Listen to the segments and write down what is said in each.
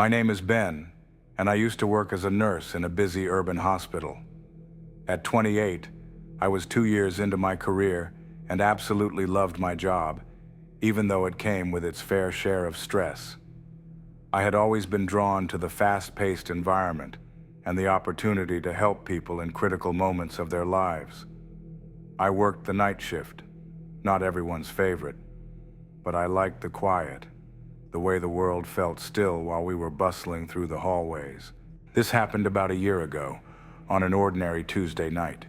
My name is Ben, and I used to work as a nurse in a busy urban hospital. At 28, I was 2 years into my career and absolutely loved my job, even though it came with its fair share of stress. I had always been drawn to the fast-paced environment and the opportunity to help people in critical moments of their lives. I worked the night shift, not everyone's favorite, but I liked the quiet, the way the world felt still while we were bustling through the hallways. This happened about a year ago, on an ordinary Tuesday night.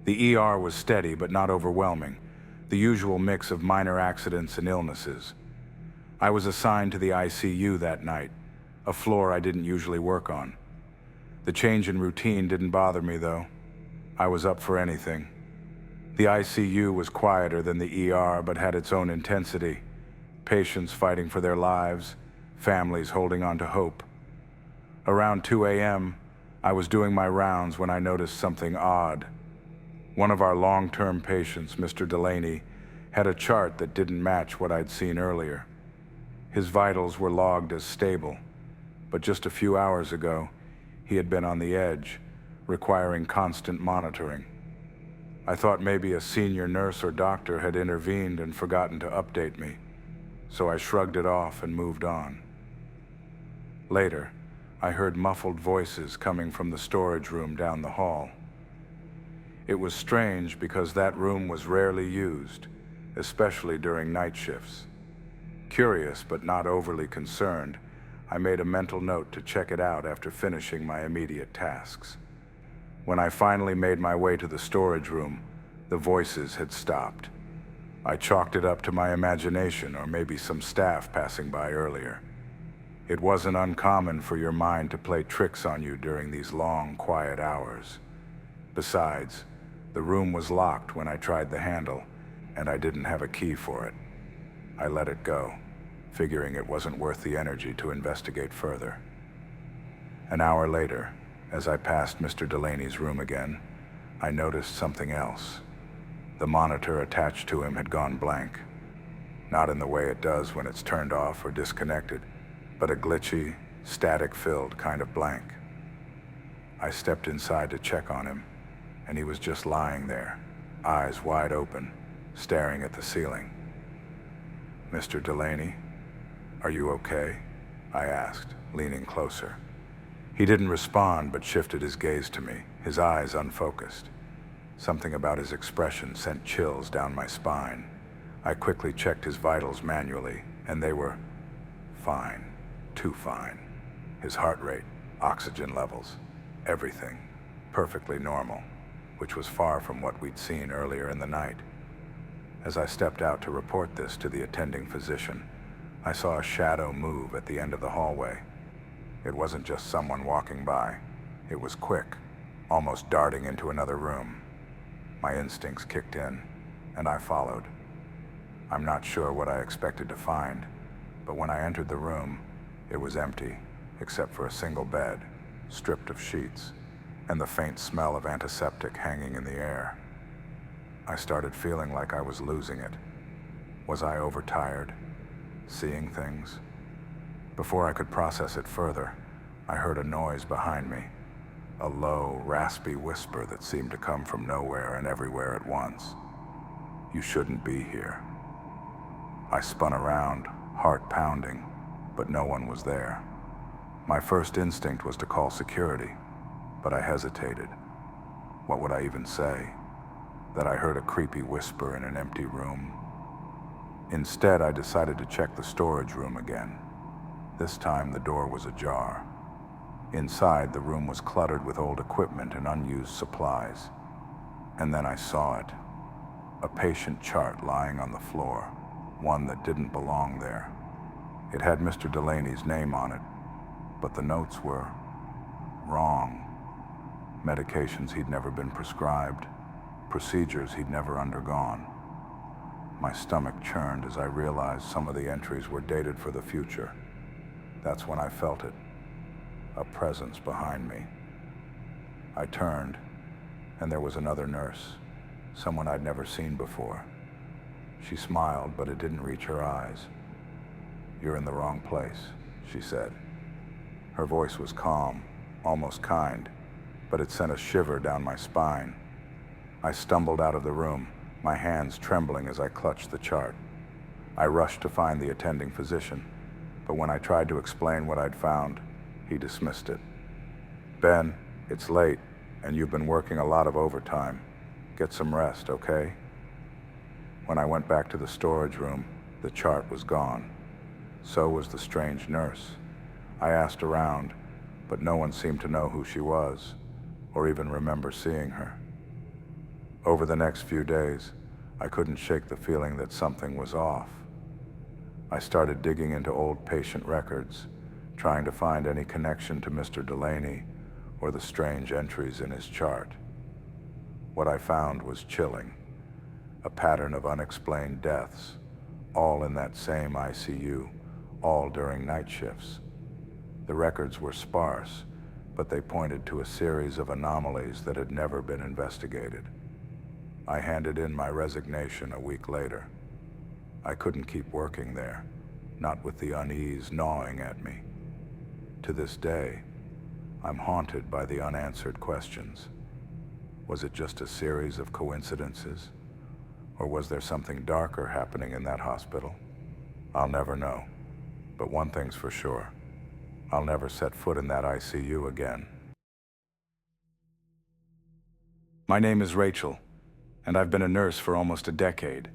The ER was steady but not overwhelming, the usual mix of minor accidents and illnesses. I was assigned to the ICU that night, a floor I didn't usually work on. The change in routine didn't bother me, though. I was up for anything. The ICU was quieter than the ER, but had its own intensity. Patients fighting for their lives, families holding on to hope. Around 2 a.m., I was doing my rounds when I noticed something odd. One of our long-term patients, Mr. Delaney, had a chart that didn't match what I'd seen earlier. His vitals were logged as stable, but just a few hours ago, he had been on the edge, requiring constant monitoring. I thought maybe a senior nurse or doctor had intervened and forgotten to update me, so I shrugged it off and moved on. Later, I heard muffled voices coming from the storage room down the hall. It was strange because that room was rarely used, especially during night shifts. Curious but not overly concerned, I made a mental note to check it out after finishing my immediate tasks. When I finally made my way to the storage room, the voices had stopped. I chalked it up to my imagination or maybe some staff passing by earlier. It wasn't uncommon for your mind to play tricks on you during these long, quiet hours. Besides, the room was locked when I tried the handle, and I didn't have a key for it. I let it go, figuring it wasn't worth the energy to investigate further. An hour later, as I passed Mr. Delaney's room again, I noticed something else. The monitor attached to him had gone blank. Not in the way it does when it's turned off or disconnected, but a glitchy, static-filled kind of blank. I stepped inside to check on him, and he was just lying there, eyes wide open, staring at the ceiling. "Mr. Delaney, are you okay?" I asked, leaning closer. He didn't respond, but shifted his gaze to me, his eyes unfocused. Something about his expression sent chills down my spine. I quickly checked his vitals manually, and they were fine. Too fine. His heart rate, oxygen levels, everything perfectly normal, which was far from what we'd seen earlier in the night. As I stepped out to report this to the attending physician, I saw a shadow move at the end of the hallway. It wasn't just someone walking by. It was quick, almost darting into another room. My instincts kicked in, and I followed. I'm not sure what I expected to find, but when I entered the room, it was empty, except for a single bed, stripped of sheets, and the faint smell of antiseptic hanging in the air. I started feeling like I was losing it. Was I overtired? Seeing things? Before I could process it further, I heard a noise behind me, a low, raspy whisper that seemed to come from nowhere and everywhere at once. "You shouldn't be here." I spun around, heart pounding, but no one was there. My first instinct was to call security, but I hesitated. What would I even say? That I heard a creepy whisper in an empty room? Instead, I decided to check the storage room again. This time, the door was ajar. Inside, the room was cluttered with old equipment and unused supplies. And then I saw it. A patient chart lying on the floor, one that didn't belong there. It had Mr. Delaney's name on it, but the notes were wrong. Medications he'd never been prescribed, procedures he'd never undergone. My stomach churned as I realized some of the entries were dated for the future. That's when I felt it, a presence behind me. I turned, and there was another nurse, someone I'd never seen before. She smiled, but it didn't reach her eyes. "You're in the wrong place," she said. Her voice was calm, almost kind, but it sent a shiver down my spine. I stumbled out of the room, my hands trembling as I clutched the chart. I rushed to find the attending physician, but when I tried to explain what I'd found, he dismissed it. "Ben, it's late, and you've been working a lot of overtime. Get some rest, okay?" When I went back to the storage room, the chart was gone. So was the strange nurse. I asked around, but no one seemed to know who she was, or even remember seeing her. Over the next few days, I couldn't shake the feeling that something was off. I started digging into old patient records, trying to find any connection to Mr. Delaney or the strange entries in his chart. What I found was chilling. A pattern of unexplained deaths, all in that same ICU, all during night shifts. The records were sparse, but they pointed to a series of anomalies that had never been investigated. I handed in my resignation a week later. I couldn't keep working there, not with the unease gnawing at me. To this day, I'm haunted by the unanswered questions. Was it just a series of coincidences? Or was there something darker happening in that hospital? I'll never know. But one thing's for sure. I'll never set foot in that ICU again. My name is Rachel, and I've been a nurse for almost a decade.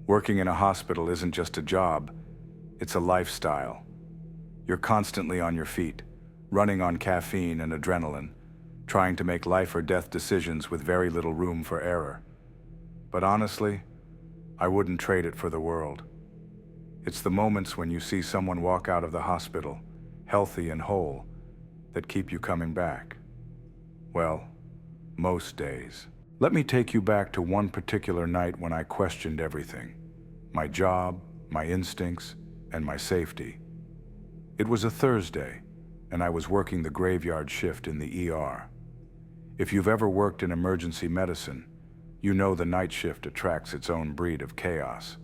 Working in a hospital isn't just a job, it's a lifestyle. You're constantly on your feet, running on caffeine and adrenaline, trying to make life or death decisions with very little room for error. But honestly, I wouldn't trade it for the world. It's the moments when you see someone walk out of the hospital, healthy and whole, that keep you coming back. Well, most days. Let me take you back to one particular night when I questioned everything. My job, my instincts, and my safety. It was a Thursday, and I was working the graveyard shift in the ER. If you've ever worked in emergency medicine, you know the night shift attracts its own breed of chaos.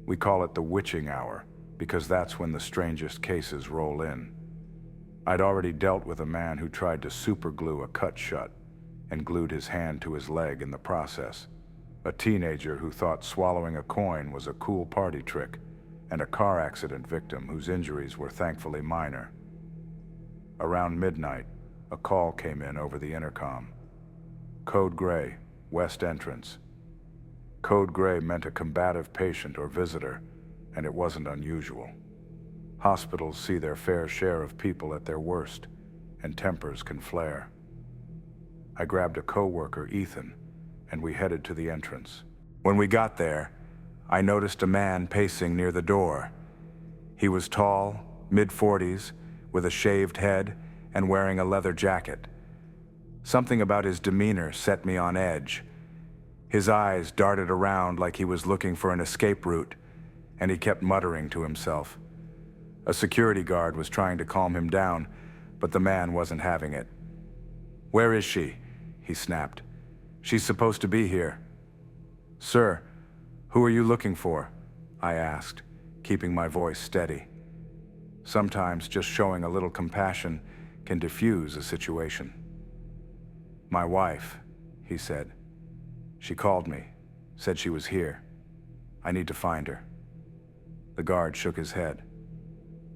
We call it the witching hour, because that's when the strangest cases roll in. I'd already dealt with a man who tried to superglue a cut shut and glued his hand to his leg in the process, a teenager who thought swallowing a coin was a cool party trick, and a car accident victim whose injuries were thankfully minor. Around midnight, a call came in over the intercom. Code Gray, West Entrance. Code Gray meant a combative patient or visitor, and it wasn't unusual. Hospitals see their fair share of people at their worst, and tempers can flare. I grabbed a coworker, Ethan, and we headed to the entrance. When we got there, I noticed a man pacing near the door. He was tall, mid-40s, with a shaved head and wearing a leather jacket. Something about his demeanor set me on edge. His eyes darted around like he was looking for an escape route, and he kept muttering to himself. A security guard was trying to calm him down, but the man wasn't having it. "Where is she?" he snapped. "She's supposed to be here." "Sir, who are you looking for?" I asked, keeping my voice steady. Sometimes just showing a little compassion can diffuse a situation. "My wife," he said. "She called me, said she was here. I need to find her." The guard shook his head.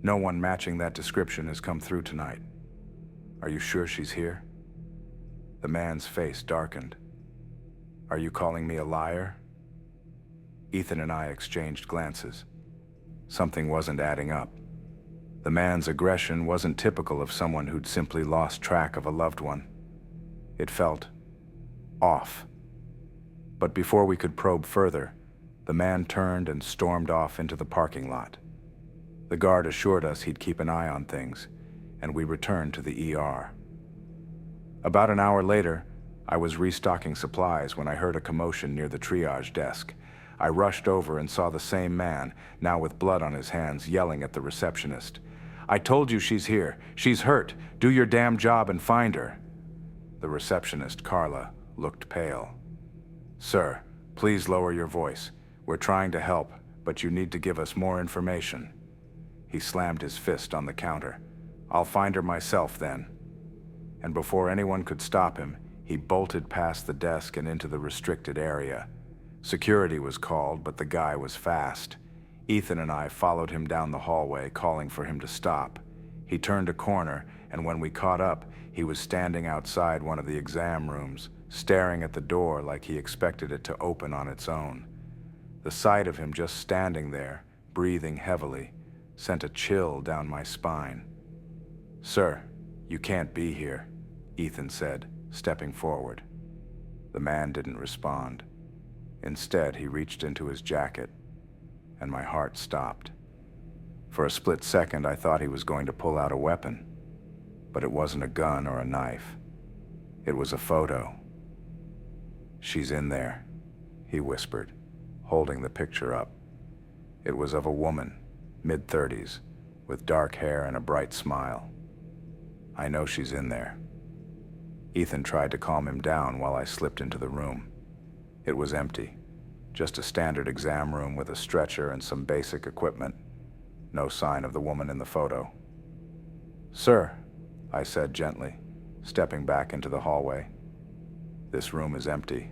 "No one matching that description has come through tonight. Are you sure she's here?" The man's face darkened. "Are you calling me a liar?" Ethan and I exchanged glances. Something wasn't adding up. The man's aggression wasn't typical of someone who'd simply lost track of a loved one. It felt off. But before we could probe further, the man turned and stormed off into the parking lot. The guard assured us he'd keep an eye on things, and we returned to the ER. About an hour later, I was restocking supplies when I heard a commotion near the triage desk. I rushed over and saw the same man, now with blood on his hands, yelling at the receptionist. "I told you she's here. She's hurt. Do your damn job and find her." The receptionist, Carla, looked pale. "Sir, please lower your voice. We're trying to help, but you need to give us more information." He slammed his fist on the counter. "I'll find her myself then." And before anyone could stop him, he bolted past the desk and into the restricted area. Security was called, but the guy was fast. Ethan and I followed him down the hallway, calling for him to stop. He turned a corner, and when we caught up, he was standing outside one of the exam rooms, staring at the door like he expected it to open on its own. The sight of him just standing there, breathing heavily, sent a chill down my spine. "Sir, you can't be here," Ethan said, stepping forward. The man didn't respond. Instead, he reached into his jacket, and my heart stopped. For a split second, I thought he was going to pull out a weapon, but it wasn't a gun or a knife. It was a photo. "She's in there," he whispered, holding the picture up. It was of a woman, mid-30s, with dark hair and a bright smile. "I know she's in there." Ethan tried to calm him down while I slipped into the room. It was empty, just a standard exam room with a stretcher and some basic equipment. No sign of the woman in the photo. "Sir," I said gently, stepping back into the hallway. "This room is empty.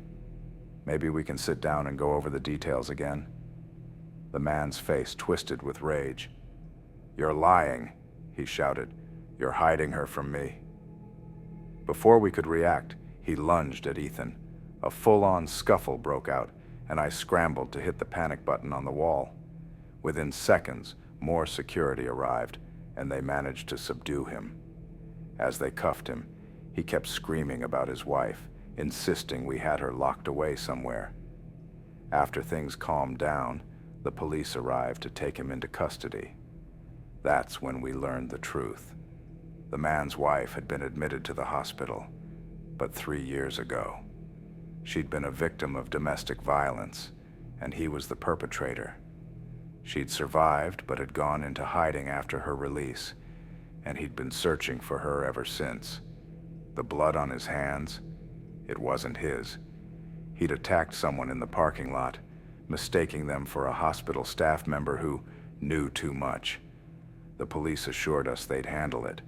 Maybe we can sit down and go over the details again." The man's face twisted with rage. "You're lying," he shouted. "You're hiding her from me." Before we could react, he lunged at Ethan. A full-on scuffle broke out, and I scrambled to hit the panic button on the wall. Within seconds, more security arrived, and they managed to subdue him. As they cuffed him, he kept screaming about his wife, insisting we had her locked away somewhere. After things calmed down, the police arrived to take him into custody. That's when we learned the truth. The man's wife had been admitted to the hospital, but 3 years ago. She'd been a victim of domestic violence, and he was the perpetrator. She'd survived, but had gone into hiding after her release, and he'd been searching for her ever since. The blood on his hands, it wasn't his. He'd attacked someone in the parking lot, mistaking them for a hospital staff member who knew too much. The police assured us they'd handle it,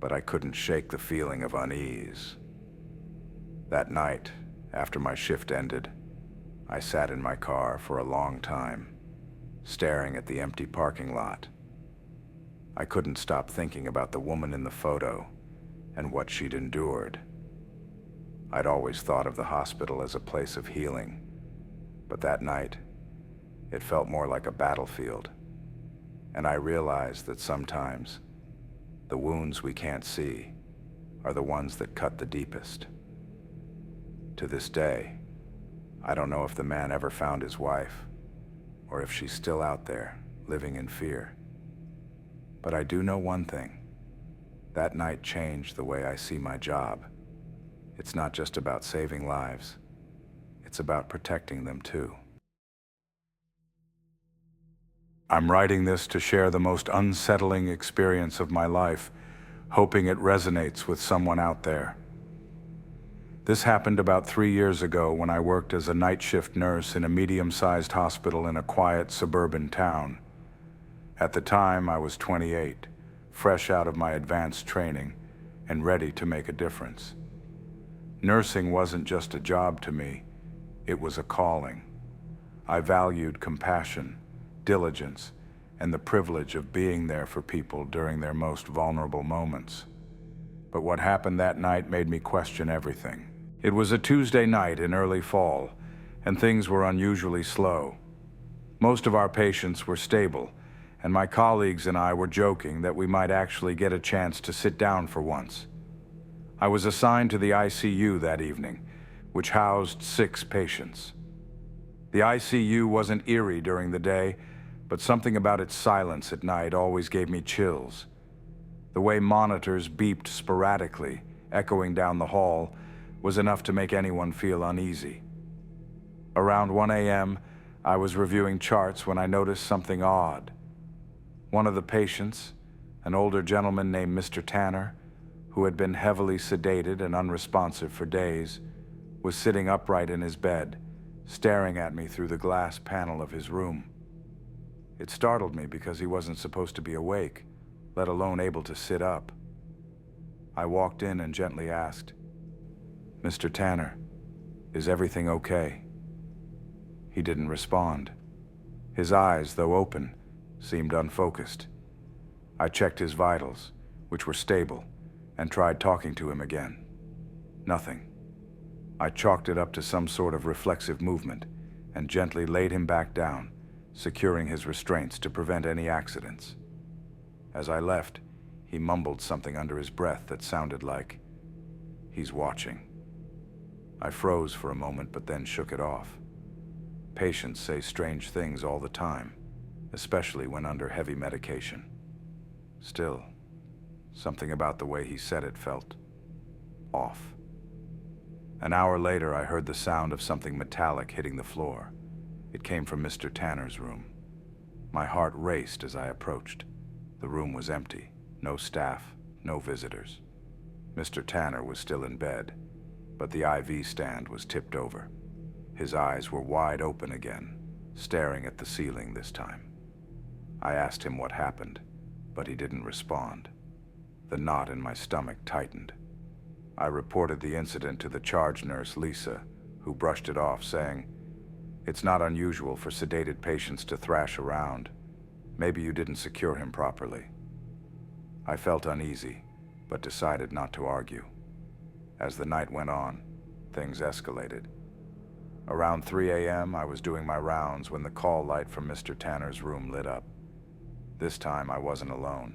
but I couldn't shake the feeling of unease. That night, after my shift ended, I sat in my car for a long time, staring at the empty parking lot. I couldn't stop thinking about the woman in the photo and what she'd endured. I'd always thought of the hospital as a place of healing, but that night, it felt more like a battlefield. And I realized that sometimes, the wounds we can't see are the ones that cut the deepest. To this day, I don't know if the man ever found his wife, or if she's still out there, living in fear. But I do know one thing. That night changed the way I see my job. It's not just about saving lives. It's about protecting them too. I'm writing this to share the most unsettling experience of my life, hoping it resonates with someone out there. This happened about 3 years ago when I worked as a night shift nurse in a medium-sized hospital in a quiet suburban town. At the time, I was 28, fresh out of my advanced training, and ready to make a difference. Nursing wasn't just a job to me, it was a calling. I valued compassion, diligence, and the privilege of being there for people during their most vulnerable moments. But what happened that night made me question everything. It was a Tuesday night in early fall, and things were unusually slow. Most of our patients were stable, and my colleagues and I were joking that we might actually get a chance to sit down for once. I was assigned to the ICU that evening, which housed 6 patients. The ICU wasn't eerie during the day, but something about its silence at night always gave me chills. The way monitors beeped sporadically, echoing down the hall, was enough to make anyone feel uneasy. Around 1 a.m., I was reviewing charts when I noticed something odd. One of the patients, an older gentleman named Mr. Tanner, who had been heavily sedated and unresponsive for days, was sitting upright in his bed, staring at me through the glass panel of his room. It startled me because he wasn't supposed to be awake, let alone able to sit up. I walked in and gently asked, "Mr. Tanner, is everything okay?" He didn't respond. His eyes, though open, seemed unfocused. I checked his vitals, which were stable, and tried talking to him again. Nothing. I chalked it up to some sort of reflexive movement and gently laid him back down, securing his restraints to prevent any accidents. As I left, he mumbled something under his breath that sounded like, "He's watching." I froze for a moment but then shook it off. Patients say strange things all the time, especially when under heavy medication. Still, something about the way he said it felt off. An hour later, I heard the sound of something metallic hitting the floor. It came from Mr. Tanner's room. My heart raced as I approached. The room was empty, no staff, no visitors. Mr. Tanner was still in bed, but the IV stand was tipped over. His eyes were wide open again, staring at the ceiling this time. I asked him what happened, but he didn't respond. The knot in my stomach tightened. I reported the incident to the charge nurse, Lisa, who brushed it off, saying, "It's not unusual for sedated patients to thrash around. Maybe you didn't secure him properly." I felt uneasy, but decided not to argue. As the night went on, things escalated. Around 3 a.m., I was doing my rounds when the call light from Mr. Tanner's room lit up. This time, I wasn't alone.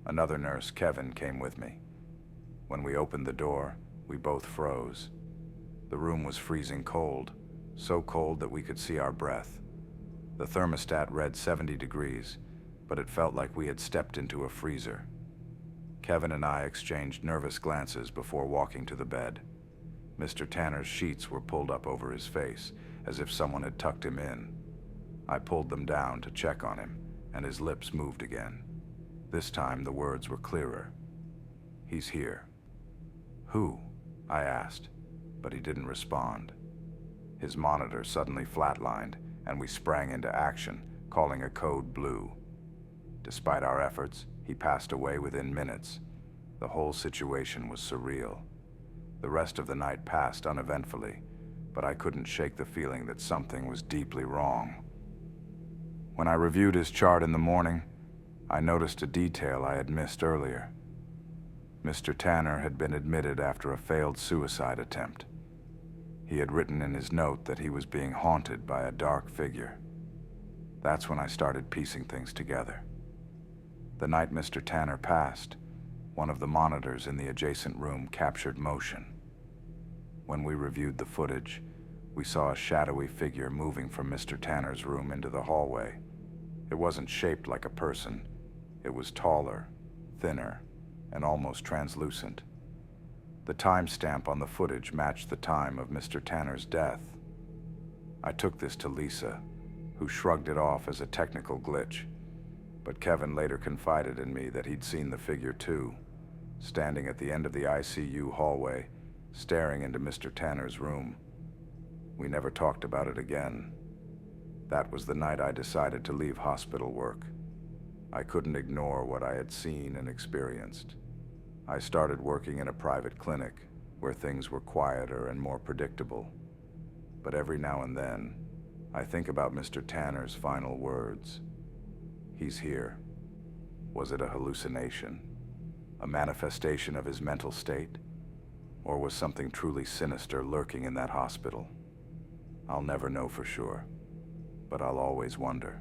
Another nurse, Kevin, came with me. When we opened the door, we both froze. The room was freezing cold, so cold that we could see our breath. The thermostat read 70 degrees, but it felt like we had stepped into a freezer. Kevin and I exchanged nervous glances before walking to the bed. Mr. Tanner's sheets were pulled up over his face, as if someone had tucked him in. I pulled them down to check on him, and his lips moved again. This time the words were clearer. "He's here." "Who?" I asked, but he didn't respond. His monitor suddenly flatlined, and we sprang into action, calling a code blue. Despite our efforts, he passed away within minutes. The whole situation was surreal. The rest of the night passed uneventfully, but I couldn't shake the feeling that something was deeply wrong. When I reviewed his chart in the morning, I noticed a detail I had missed earlier. Mr. Tanner had been admitted after a failed suicide attempt. He had written in his note that he was being haunted by a dark figure. That's when I started piecing things together. The night Mr. Tanner passed, one of the monitors in the adjacent room captured motion. When we reviewed the footage, we saw a shadowy figure moving from Mr. Tanner's room into the hallway. It wasn't shaped like a person. It was taller, thinner, and almost translucent. The timestamp on the footage matched the time of Mr. Tanner's death. I took this to Lisa, who shrugged it off as a technical glitch, but Kevin later confided in me that he'd seen the figure too, standing at the end of the ICU hallway, staring into Mr. Tanner's room. We never talked about it again. That was the night I decided to leave hospital work. I couldn't ignore what I had seen and experienced. I started working in a private clinic where things were quieter and more predictable. But every now and then, I think about Mr. Tanner's final words. "He's here." Was it a hallucination? A manifestation of his mental state? Or was something truly sinister lurking in that hospital? I'll never know for sure, but I'll always wonder.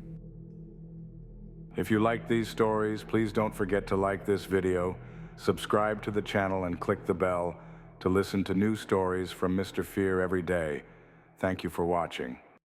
If you like these stories, please don't forget to like this video, subscribe to the channel, and click the bell to listen to new stories from Mr. Fear every day. Thank you for watching.